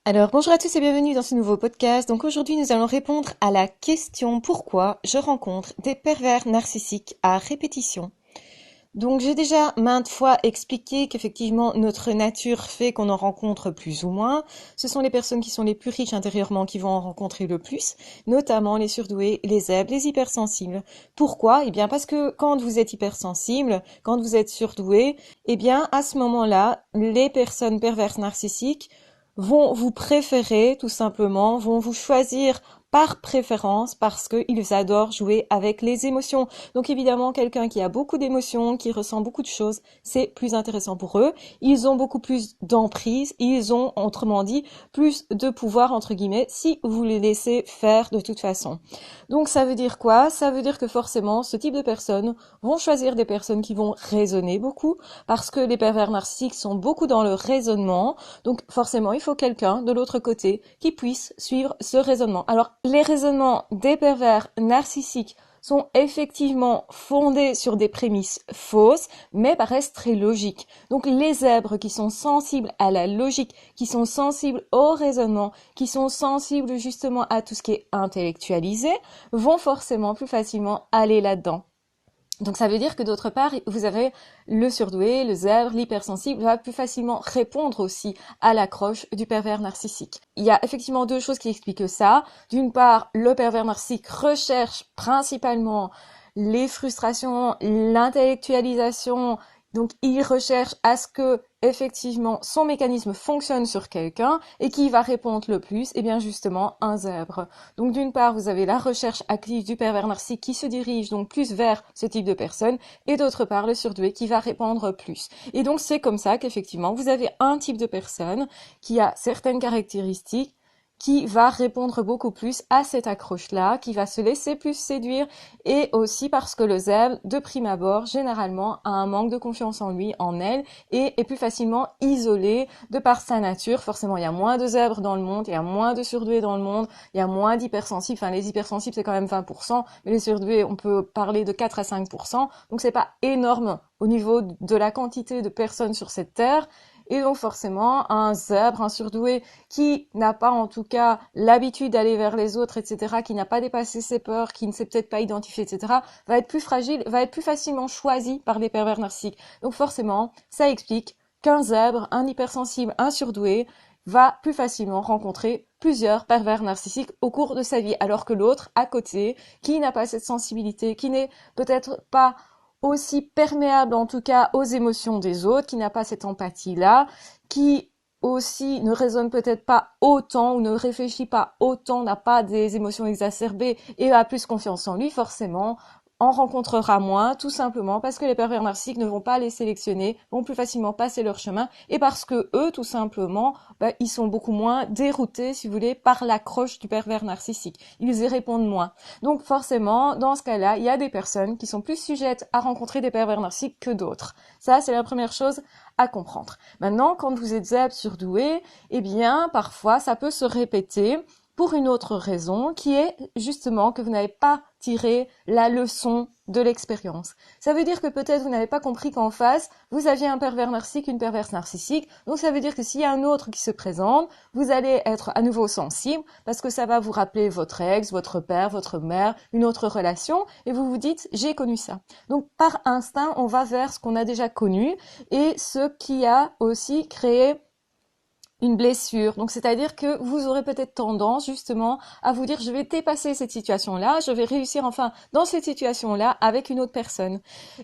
Alors bonjour à tous et bienvenue dans ce nouveau podcast. Donc aujourd'hui nous allons répondre à la question pourquoi je rencontre des pervers narcissiques à répétition. Donc j'ai déjà maintes fois expliqué qu'effectivement notre nature fait qu'on en rencontre plus ou moins. Ce sont les personnes qui sont les plus riches intérieurement qui vont en rencontrer le plus, notamment les surdoués, les zèbres, les hypersensibles. Pourquoi? Eh bien parce que quand vous êtes hypersensible, quand vous êtes surdoué, eh bien à ce moment-là, les personnes perverses narcissiques vont vous préférer tout simplement, vont vous choisir par préférence parce qu'ils adorent jouer avec les émotions. Donc évidemment, quelqu'un qui a beaucoup d'émotions, qui ressent beaucoup de choses, c'est plus intéressant pour eux. Ils ont beaucoup plus d'emprise, ils ont, autrement dit, plus de pouvoir, entre guillemets, si vous les laissez faire de toute façon. Donc ça veut dire quoi? Ça veut dire que forcément, ce type de personnes vont choisir des personnes qui vont raisonner beaucoup, parce que les pervers narcissiques sont beaucoup dans le raisonnement. Donc forcément, il faut quelqu'un de l'autre côté qui puisse suivre ce raisonnement. Alors, les raisonnements des pervers narcissiques sont effectivement fondés sur des prémices fausses, mais paraissent très logiques. Donc les zèbres qui sont sensibles à la logique, qui sont sensibles au raisonnement, qui sont sensibles justement à tout ce qui est intellectualisé, vont forcément plus facilement aller là-dedans. Donc ça veut dire que d'autre part, vous avez le surdoué, le zèbre, l'hypersensible va plus facilement répondre aussi à l'accroche du pervers narcissique. Il y a effectivement deux choses qui expliquent ça. D'une part, le pervers narcissique recherche principalement les frustrations, l'intellectualisation. Donc il recherche à ce que effectivement son mécanisme fonctionne sur quelqu'un et qui va répondre le plus, eh bien justement un zèbre. Donc d'une part, vous avez la recherche active du pervers narcissique qui se dirige donc plus vers ce type de personne, et d'autre part le surdoué qui va répondre plus. Et donc c'est comme ça qu'effectivement vous avez un type de personne qui a certaines caractéristiques qui va répondre beaucoup plus à cette accroche-là, qui va se laisser plus séduire, et aussi parce que le zèbre, de prime abord, généralement, a un manque de confiance en lui, en elle, et est plus facilement isolé de par sa nature. Forcément, il y a moins de zèbres dans le monde, il y a moins de surdoués dans le monde, il y a moins d'hypersensibles. Enfin, les hypersensibles, c'est quand même 20%, mais les surdoués, on peut parler de 4 à 5%. Donc, c'est pas énorme au niveau de la quantité de personnes sur cette terre. Et donc forcément, un zèbre, un surdoué qui n'a pas en tout cas l'habitude d'aller vers les autres, etc., qui n'a pas dépassé ses peurs, qui ne s'est peut-être pas identifié, etc., va être plus fragile, va être plus facilement choisi par les pervers narcissiques. Donc forcément, ça explique qu'un zèbre, un hypersensible, un surdoué va plus facilement rencontrer plusieurs pervers narcissiques au cours de sa vie, alors que l'autre, à côté, qui n'a pas cette sensibilité, qui n'est peut-être pas aussi perméable en tout cas aux émotions des autres, qui n'a pas cette empathie-là, qui aussi ne raisonne peut-être pas autant ou ne réfléchit pas autant, n'a pas des émotions exacerbées et a plus confiance en lui, forcément, en rencontrera moins, tout simplement parce que les pervers narcissiques ne vont pas les sélectionner, vont plus facilement passer leur chemin, et parce que eux, tout simplement, ils sont beaucoup moins déroutés, si vous voulez, par l'accroche du pervers narcissique. Ils y répondent moins. Donc forcément, dans ce cas-là, il y a des personnes qui sont plus sujettes à rencontrer des pervers narcissiques que d'autres. Ça, c'est la première chose à comprendre. Maintenant, quand vous êtes zèbre surdoué, eh bien, parfois, ça peut se répéter pour une autre raison, qui est justement que vous n'avez pas tiré la leçon de l'expérience. Ça veut dire que peut-être vous n'avez pas compris qu'en face, vous aviez un pervers narcissique, une perverse narcissique. Donc ça veut dire que s'il y a un autre qui se présente, vous allez être à nouveau sensible parce que ça va vous rappeler votre ex, votre père, votre mère, une autre relation, et vous vous dites j'ai connu ça. Donc par instinct, on va vers ce qu'on a déjà connu et ce qui a aussi créé une blessure. Donc, c'est-à-dire que vous aurez peut-être tendance, justement, à vous dire, je vais dépasser cette situation-là, je vais réussir enfin dans cette situation-là avec une autre personne.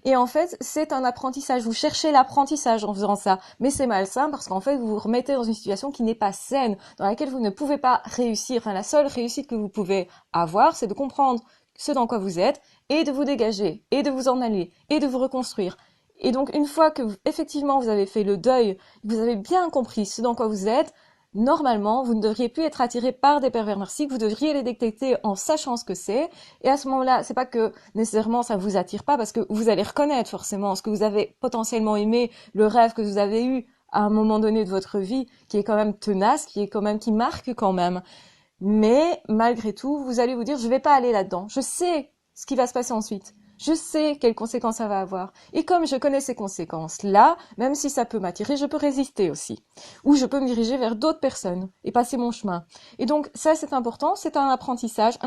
Et en fait, c'est un apprentissage. Vous cherchez l'apprentissage en faisant ça. Mais c'est malsain parce qu'en fait, vous vous remettez dans une situation qui n'est pas saine, dans laquelle vous ne pouvez pas réussir. Enfin, la seule réussite que vous pouvez avoir, c'est de comprendre ce dans quoi vous êtes et de vous dégager et de vous en aller et de vous reconstruire. Et donc, une fois que effectivement vous avez fait le deuil, vous avez bien compris ce dans quoi vous êtes, normalement, vous ne devriez plus être attiré par des pervers narcissiques, vous devriez les détecter en sachant ce que c'est. Et à ce moment-là, c'est pas que nécessairement ça vous attire pas, parce que vous allez reconnaître forcément ce que vous avez potentiellement aimé, le rêve que vous avez eu à un moment donné de votre vie, qui est quand même tenace, qui marque quand même. Mais malgré tout, vous allez vous dire, je vais pas aller là-dedans. Je sais ce qui va se passer ensuite. Je sais quelles conséquences ça va avoir. Et comme je connais ces conséquences-là, même si ça peut m'attirer, je peux résister aussi. Ou je peux me diriger vers d'autres personnes et passer mon chemin. Et donc, ça, c'est important. C'est un apprentissage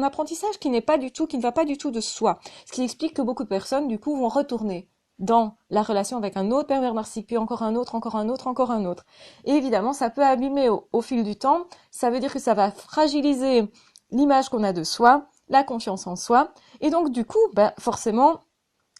qui n'est pas du tout, qui ne va pas du tout de soi. Ce qui explique que beaucoup de personnes, du coup, vont retourner dans la relation avec un autre pervers narcissique, puis encore un autre, encore un autre, encore un autre. Et évidemment, ça peut abîmer au fil du temps. Ça veut dire que ça va fragiliser l'image qu'on a de soi, la confiance en soi. Et donc, du coup, forcément,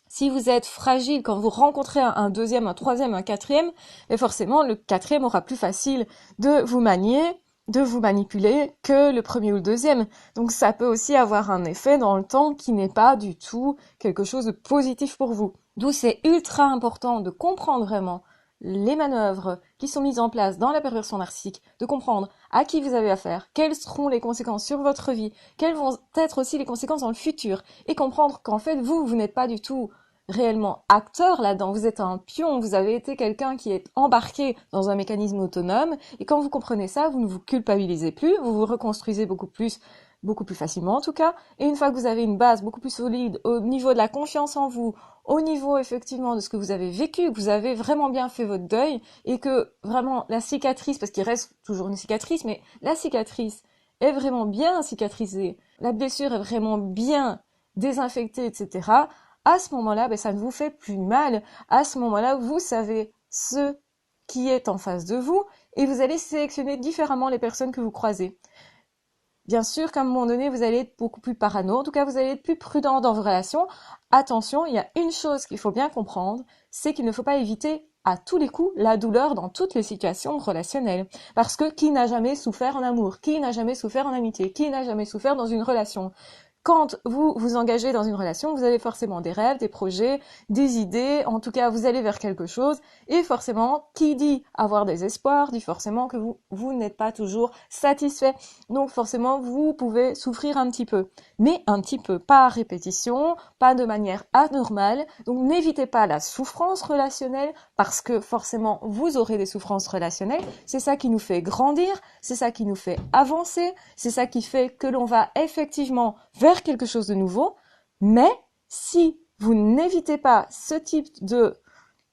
si vous êtes fragile quand vous rencontrez un deuxième, un troisième, un quatrième, forcément, le quatrième aura plus facile de vous manier, de vous manipuler que le premier ou le deuxième. Donc, ça peut aussi avoir un effet dans le temps qui n'est pas du tout quelque chose de positif pour vous. D'où c'est ultra important de comprendre vraiment les manœuvres qui sont mises en place dans la perversion narcissique, de comprendre à qui vous avez affaire, quelles seront les conséquences sur votre vie, quelles vont être aussi les conséquences dans le futur, et comprendre qu'en fait, vous n'êtes pas du tout réellement acteur là-dedans, vous êtes un pion, vous avez été quelqu'un qui est embarqué dans un mécanisme autonome, et quand vous comprenez ça, vous ne vous culpabilisez plus, vous vous reconstruisez beaucoup plus facilement en tout cas, et une fois que vous avez une base beaucoup plus solide au niveau de la confiance en vous, au niveau effectivement de ce que vous avez vécu, que vous avez vraiment bien fait votre deuil, et que vraiment la cicatrice, parce qu'il reste toujours une cicatrice, mais la cicatrice est vraiment bien cicatrisée, la blessure est vraiment bien désinfectée, etc., à ce moment-là, ça ne vous fait plus mal. À ce moment-là, vous savez ce qui est en face de vous, et vous allez sélectionner différemment les personnes que vous croisez. Bien sûr qu'à un moment donné, vous allez être beaucoup plus parano, en tout cas, vous allez être plus prudent dans vos relations. Attention, il y a une chose qu'il faut bien comprendre, c'est qu'il ne faut pas éviter à tous les coups la douleur dans toutes les situations relationnelles. Parce que qui n'a jamais souffert en amour? Qui n'a jamais souffert en amitié? Qui n'a jamais souffert dans une relation? Quand vous vous engagez dans une relation, vous avez forcément des rêves, des projets, des idées, en tout cas vous allez vers quelque chose, et forcément, qui dit avoir des espoirs, dit forcément que vous n'êtes pas toujours satisfait. Donc forcément, vous pouvez souffrir un petit peu, mais un petit peu, pas à répétition, pas de manière anormale, donc n'évitez pas la souffrance relationnelle, parce que forcément, vous aurez des souffrances relationnelles, c'est ça qui nous fait grandir, c'est ça qui nous fait avancer, c'est ça qui fait que l'on va effectivement vers quelque chose de nouveau, mais si vous n'évitez pas ce type de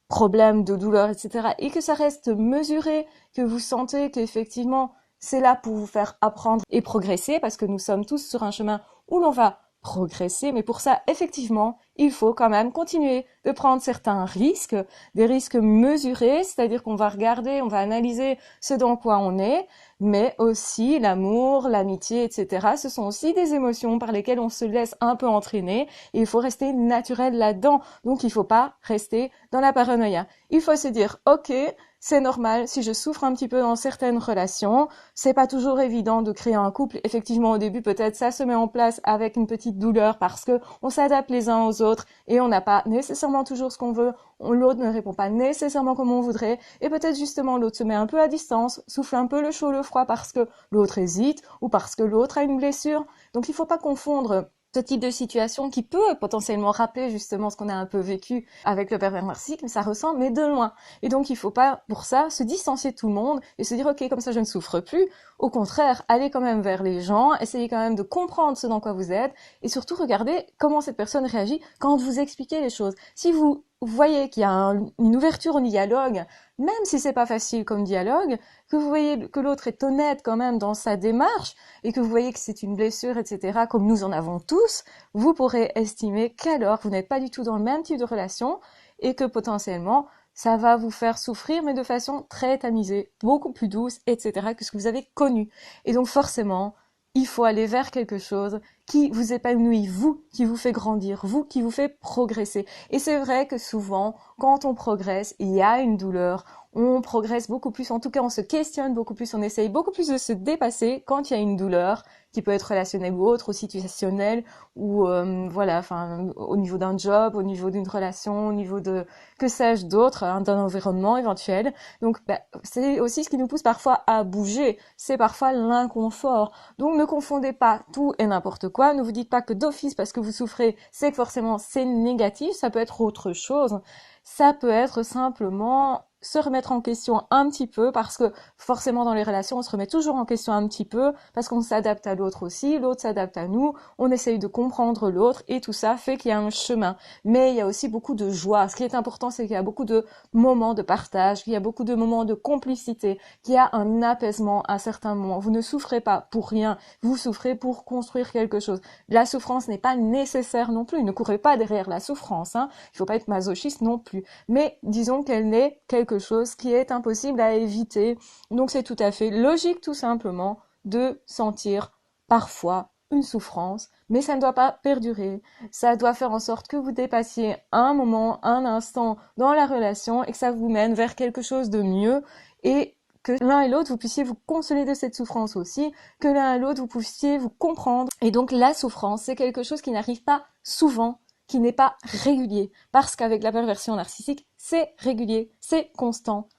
problème, de douleur, etc., et que ça reste mesuré, que vous sentez qu'effectivement c'est là pour vous faire apprendre et progresser, parce que nous sommes tous sur un chemin où l'on va progresser, mais pour ça, effectivement, il faut quand même continuer de prendre certains risques, des risques mesurés, c'est-à-dire qu'on va regarder, on va analyser ce dans quoi on est, mais aussi l'amour, l'amitié, etc. Ce sont aussi des émotions par lesquelles on se laisse un peu entraîner, et il faut rester naturel là-dedans. Donc il faut pas rester dans la paranoïa. Il faut se dire, ok, c'est normal si je souffre un petit peu dans certaines relations. C'est pas toujours évident de créer un couple. Effectivement, au début, peut-être ça se met en place avec une petite douleur parce que on s'adapte les uns aux autres et on n'a pas nécessairement toujours ce qu'on veut. L'autre ne répond pas nécessairement comme on voudrait. Et peut-être justement l'autre se met un peu à distance, souffle un peu le chaud, le froid parce que l'autre hésite ou parce que l'autre a une blessure. Donc il faut pas confondre ce type de situation qui peut potentiellement rappeler justement ce qu'on a un peu vécu avec le pervers narcissique, mais ça ressemble, mais de loin. Et donc, il faut pas, pour ça, se distancier de tout le monde et se dire, ok, comme ça, je ne souffre plus. Au contraire, allez quand même vers les gens, essayez quand même de comprendre ce dans quoi vous êtes et surtout regardez comment cette personne réagit quand vous expliquez les choses. Si vous voyez qu'il y a une ouverture au dialogue, même si c'est pas facile comme dialogue, que vous voyez que l'autre est honnête quand même dans sa démarche et que vous voyez que c'est une blessure, etc., comme nous en avons tous, vous pourrez estimer qu'alors vous n'êtes pas du tout dans le même type de relation et que potentiellement ça va vous faire souffrir, mais de façon très tamisée, beaucoup plus douce, etc., que ce que vous avez connu. Et donc forcément, il faut aller vers quelque chose qui vous épanouit, vous, qui vous fait grandir, vous, qui vous fait progresser. Et c'est vrai que souvent, quand on progresse, il y a une douleur, on progresse beaucoup plus, en tout cas on se questionne beaucoup plus, on essaye beaucoup plus de se dépasser quand il y a une douleur, qui peut être relationnelle ou autre, ou situationnelle, ou au niveau d'un job, au niveau d'une relation, au niveau de, que sais-je d'autre, d'un environnement éventuel. Donc c'est aussi ce qui nous pousse parfois à bouger, c'est parfois l'inconfort. Donc ne confondez pas tout et n'importe quoi, ne vous dites pas que d'office parce que vous souffrez, c'est que forcément c'est négatif, ça peut être autre chose. Ça peut être simplement se remettre en question un petit peu, parce que forcément dans les relations, on se remet toujours en question un petit peu, parce qu'on s'adapte à l'autre aussi, l'autre s'adapte à nous, on essaye de comprendre l'autre, et tout ça fait qu'il y a un chemin. Mais il y a aussi beaucoup de joie. Ce qui est important, c'est qu'il y a beaucoup de moments de partage, qu'il y a beaucoup de moments de complicité, qu'il y a un apaisement à certains moments. Vous ne souffrez pas pour rien, vous souffrez pour construire quelque chose. La souffrance n'est pas nécessaire non plus, ne courez pas derrière la souffrance, hein. Il faut pas être masochiste non plus. Mais disons qu'elle n'est quelque chose qui est impossible à éviter. Donc c'est tout à fait logique tout simplement de sentir parfois une souffrance, mais ça ne doit pas perdurer. Ça doit faire en sorte que vous dépassiez un moment, un instant dans la relation et que ça vous mène vers quelque chose de mieux et que l'un et l'autre vous puissiez vous consoler de cette souffrance aussi, que l'un et l'autre vous puissiez vous comprendre. Et donc la souffrance, c'est quelque chose qui n'arrive pas souvent, qui n'est pas régulier, parce qu'avec la perversion narcissique, c'est régulier, c'est constant.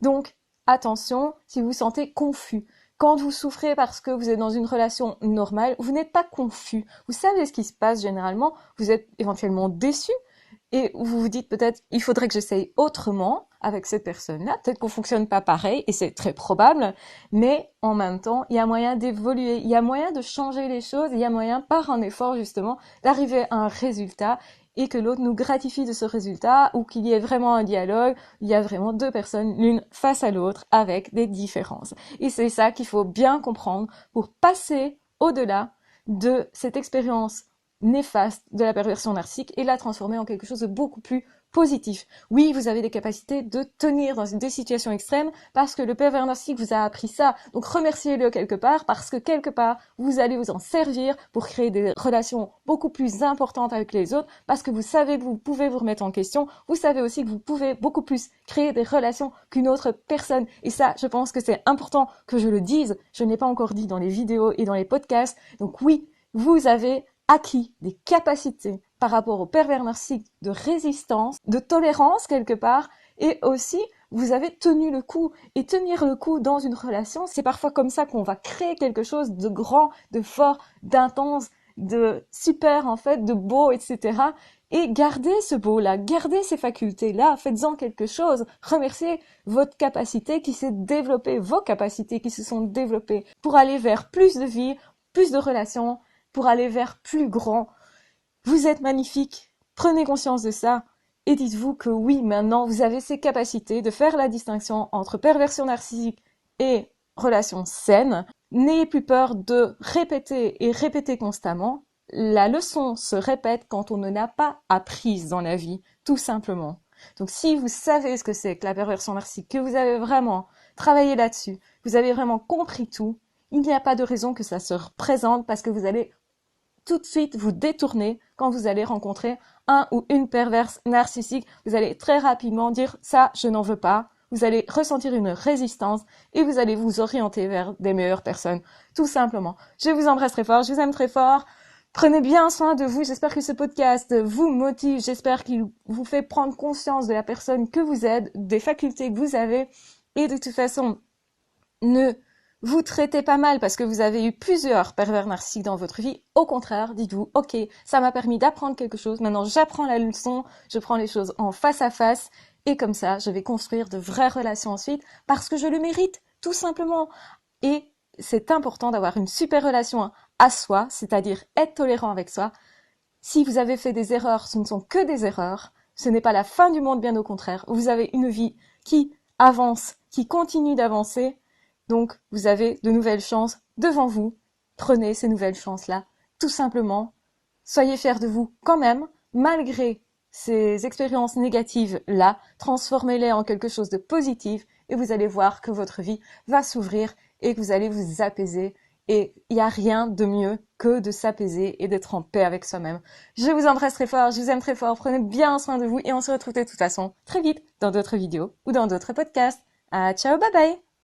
Donc, attention, si vous vous sentez confus, quand vous souffrez parce que vous êtes dans une relation normale, vous n'êtes pas confus. Vous savez ce qui se passe généralement, vous êtes éventuellement déçu, et vous vous dites peut-être, il faudrait que j'essaye autrement avec cette personne-là, peut-être qu'on fonctionne pas pareil, et c'est très probable, mais en même temps, il y a moyen d'évoluer, il y a moyen de changer les choses, il y a moyen, par un effort justement, d'arriver à un résultat, et que l'autre nous gratifie de ce résultat, ou qu'il y ait vraiment un dialogue, il y a vraiment deux personnes, l'une face à l'autre, avec des différences. Et c'est ça qu'il faut bien comprendre pour passer au-delà de cette expérience néfaste de la perversion narcissique et la transformer en quelque chose de beaucoup plus positif. Oui, vous avez des capacités de tenir dans des situations extrêmes parce que le pervers narcissique vous a appris ça. Donc remerciez-le quelque part parce que quelque part, vous allez vous en servir pour créer des relations beaucoup plus importantes avec les autres parce que vous savez que vous pouvez vous remettre en question. Vous savez aussi que vous pouvez beaucoup plus créer des relations qu'une autre personne. Et ça, je pense que c'est important que je le dise. Je ne l'ai pas encore dit dans les vidéos et dans les podcasts. Donc oui, vous avez acquis des capacités par rapport au pervers narcissique de résistance, de tolérance quelque part, et aussi vous avez tenu le coup. Et tenir le coup dans une relation, c'est parfois comme ça qu'on va créer quelque chose de grand, de fort, d'intense, de super en fait, de beau, etc. Et gardez ce beau-là, gardez ces facultés-là, faites-en quelque chose, remerciez votre capacité qui s'est développée, vos capacités qui se sont développées pour aller vers plus de vie, plus de relations, pour aller vers plus grand. Vous êtes magnifique, prenez conscience de ça et dites-vous que oui, maintenant vous avez ces capacités de faire la distinction entre perversion narcissique et relation saine. N'ayez plus peur de répéter et répéter constamment. La leçon se répète quand on ne l'a pas apprise dans la vie, tout simplement. Donc si vous savez ce que c'est que la perversion narcissique, que vous avez vraiment travaillé là-dessus, vous avez vraiment compris tout, il n'y a pas de raison que ça se représente parce que vous allez tout de suite vous détourner quand vous allez rencontrer un ou une perverse narcissique. Vous allez très rapidement dire ça, je n'en veux pas. Vous allez ressentir une résistance et vous allez vous orienter vers des meilleures personnes, tout simplement. Je vous embrasse très fort, je vous aime très fort. Prenez bien soin de vous. J'espère que ce podcast vous motive. J'espère qu'il vous fait prendre conscience de la personne que vous êtes, des facultés que vous avez. Et de toute façon, ne vous traitez pas mal parce que vous avez eu plusieurs pervers narcissiques dans votre vie. Au contraire, dites-vous, ok, ça m'a permis d'apprendre quelque chose. Maintenant, j'apprends la leçon, je prends les choses en face à face. Et comme ça, je vais construire de vraies relations ensuite parce que je le mérite, tout simplement. Et c'est important d'avoir une super relation à soi, c'est-à-dire être tolérant avec soi. Si vous avez fait des erreurs, ce ne sont que des erreurs. Ce n'est pas la fin du monde, bien au contraire. Vous avez une vie qui avance, qui continue d'avancer. Donc, vous avez de nouvelles chances devant vous. Prenez ces nouvelles chances-là, tout simplement. Soyez fiers de vous quand même, malgré ces expériences négatives-là. Transformez-les en quelque chose de positif et vous allez voir que votre vie va s'ouvrir et que vous allez vous apaiser. Et il n'y a rien de mieux que de s'apaiser et d'être en paix avec soi-même. Je vous embrasse très fort, je vous aime très fort, prenez bien soin de vous et on se retrouve de toute façon très vite dans d'autres vidéos ou dans d'autres podcasts. Ciao, bye bye!